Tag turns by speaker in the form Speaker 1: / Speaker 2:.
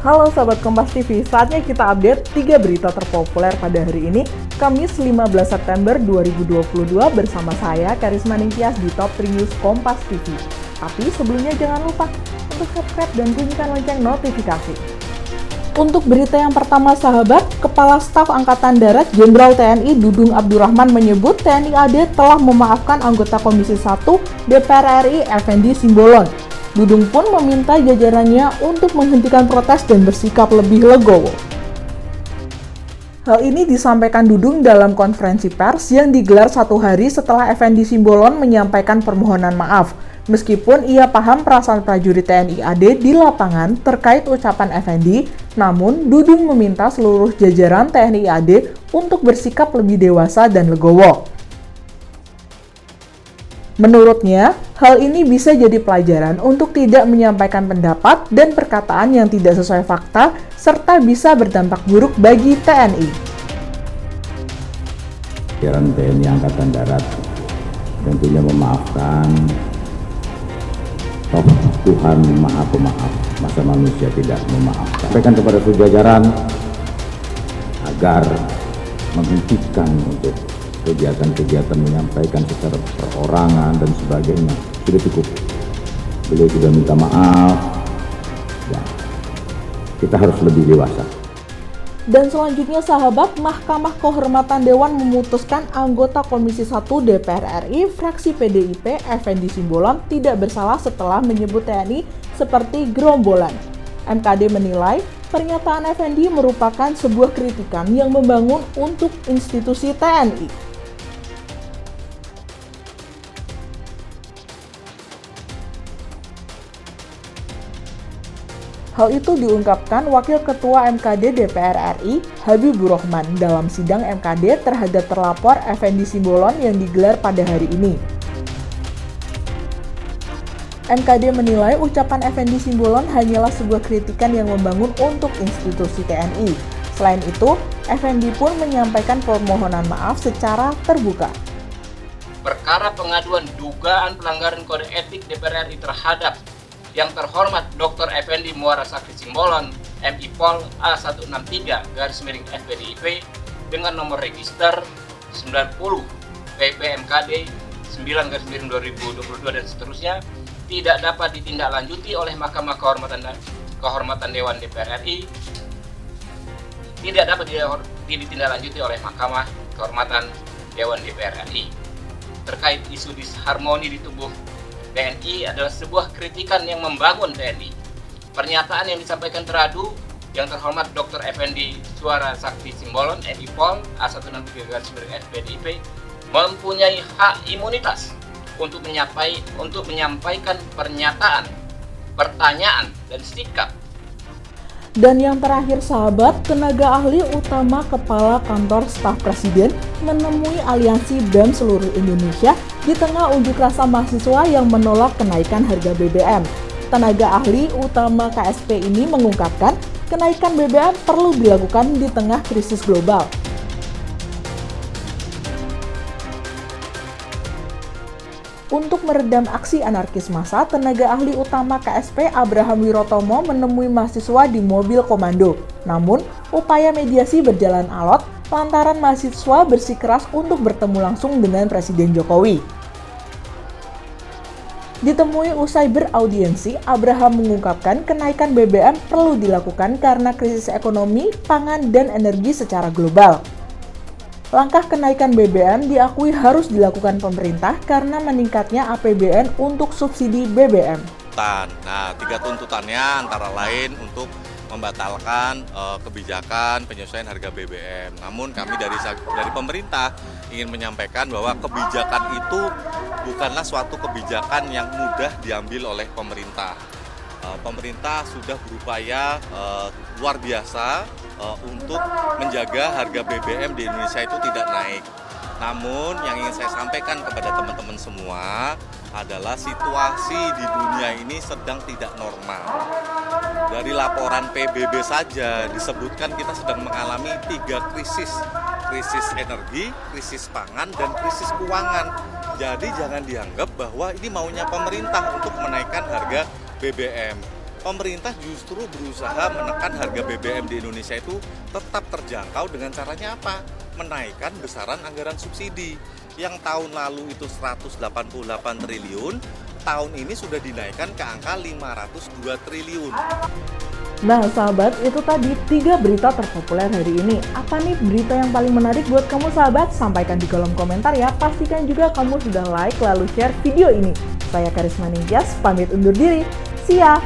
Speaker 1: Halo Sobat Kompas TV, saatnya kita update 3 berita terpopuler pada hari ini, Kamis 15 September 2022 bersama saya, Karisma Ningtyas di Top 3 News Kompas TV. Tapi sebelumnya jangan lupa untuk subscribe dan bunyikan lonceng notifikasi. Untuk berita yang pertama sahabat, Kepala Staf Angkatan Darat Jenderal TNI Dudung Abdurrahman menyebut TNI AD telah memaafkan anggota Komisi 1 DPR RI Effendi Simbolon. Dudung pun meminta jajarannya untuk menghentikan protes dan bersikap lebih legowo. Hal ini disampaikan Dudung dalam konferensi pers yang digelar 1 hari setelah Effendi Simbolon menyampaikan permohonan maaf. Meskipun ia paham perasaan prajurit TNI AD di lapangan terkait ucapan Effendi, namun Dudung meminta seluruh jajaran TNI AD untuk bersikap lebih dewasa dan legowo. Menurutnya, hal ini bisa jadi pelajaran untuk tidak menyampaikan pendapat dan perkataan yang tidak sesuai fakta, serta bisa berdampak buruk bagi TNI.
Speaker 2: Jajaran TNI Angkatan Darat tentunya memaafkan. Toh Tuhan Maha Pemaaf, masa manusia tidak memaafkan. Sampaikan kepada seluruh jajaran agar menghentikan untuk kegiatan-kegiatan menyampaikan secara perorangan dan sebagainya. Sudah cukup. Beliau sudah minta maaf. Ya, kita harus lebih dewasa.
Speaker 1: Dan selanjutnya sahabat, Mahkamah Kehormatan Dewan memutuskan anggota Komisi 1 DPR RI fraksi PDIP Effendi Simbolon tidak bersalah setelah menyebut TNI seperti gerombolan. MKD menilai pernyataan Effendi merupakan sebuah kritikan yang membangun untuk institusi TNI. Hal itu diungkapkan Wakil Ketua MKD DPR RI, Habibur Rahman, dalam sidang MKD terhadap terlapor Effendi Simbolon yang digelar pada hari ini. MKD menilai ucapan Effendi Simbolon hanyalah sebuah kritikan yang membangun untuk institusi TNI. Selain itu, Effendi pun menyampaikan permohonan maaf secara terbuka.
Speaker 3: Perkara pengaduan dugaan pelanggaran kode etik DPR RI terhadap yang terhormat Dr. Effendi Muara Sakti Simbolon, MI Pol A163-FPDIP dengan nomor register 90 PPMKD 9/2022 dan seterusnya tidak dapat ditindaklanjuti oleh Mahkamah Kehormatan Dewan DPR RI, tidak dapat ditindaklanjuti oleh Mahkamah Kehormatan Dewan DPR RI. Terkait isu disharmoni di tubuh TNI adalah sebuah kritikan yang membangun TNI. Pernyataan yang disampaikan teradu yang terhormat Dr. Effendi Muara Sakti Simbolon, MI Pol A163-FPDIP mempunyai hak imunitas untuk menyampaikan pernyataan, pertanyaan, dan sikap.
Speaker 1: Dan yang terakhir sahabat, tenaga ahli utama Kepala Kantor Staf Presiden menemui aliansi BEM seluruh Indonesia di tengah unjuk rasa mahasiswa yang menolak kenaikan harga BBM. Tenaga ahli utama KSP ini mengungkapkan kenaikan BBM perlu dilakukan di tengah krisis global. Untuk meredam aksi anarkis massa, tenaga ahli utama KSP Abraham Wirotomo menemui mahasiswa di mobil komando. Namun, upaya mediasi berjalan alot lantaran mahasiswa bersikeras untuk bertemu langsung dengan Presiden Jokowi. Ditemui usai beraudiensi, Abraham mengungkapkan kenaikan BBM perlu dilakukan karena krisis ekonomi, pangan, dan energi secara global. Langkah kenaikan BBM diakui harus dilakukan pemerintah karena meningkatnya APBN untuk subsidi BBM.
Speaker 4: Nah, 3 tuntutannya antara lain untuk membatalkan kebijakan penyesuaian harga BBM. Namun kami dari pemerintah ingin menyampaikan bahwa kebijakan itu bukanlah suatu kebijakan yang mudah diambil oleh pemerintah. Pemerintah sudah berupaya luar biasa untuk menjaga harga BBM di Indonesia itu tidak naik. Namun yang ingin saya sampaikan kepada teman-teman semua adalah situasi di dunia ini sedang tidak normal. Dari laporan PBB saja disebutkan kita sedang mengalami 3 krisis. Krisis energi, krisis pangan, dan krisis keuangan. Jadi jangan dianggap bahwa ini maunya pemerintah untuk menaikkan harga BBM. pemerintah justru berusaha menekan harga BBM di Indonesia itu tetap terjangkau dengan caranya apa? Menaikkan besaran anggaran subsidi. Yang tahun lalu itu 188 triliun, tahun ini sudah dinaikkan ke angka 502 triliun.
Speaker 1: Nah sahabat, itu tadi 3 berita terpopuler hari ini. Apa nih berita yang paling menarik buat kamu sahabat? Sampaikan di kolom komentar ya. Pastikan juga kamu sudah like lalu share video ini. Saya Karisma Ningtyas, pamit undur diri. See ya!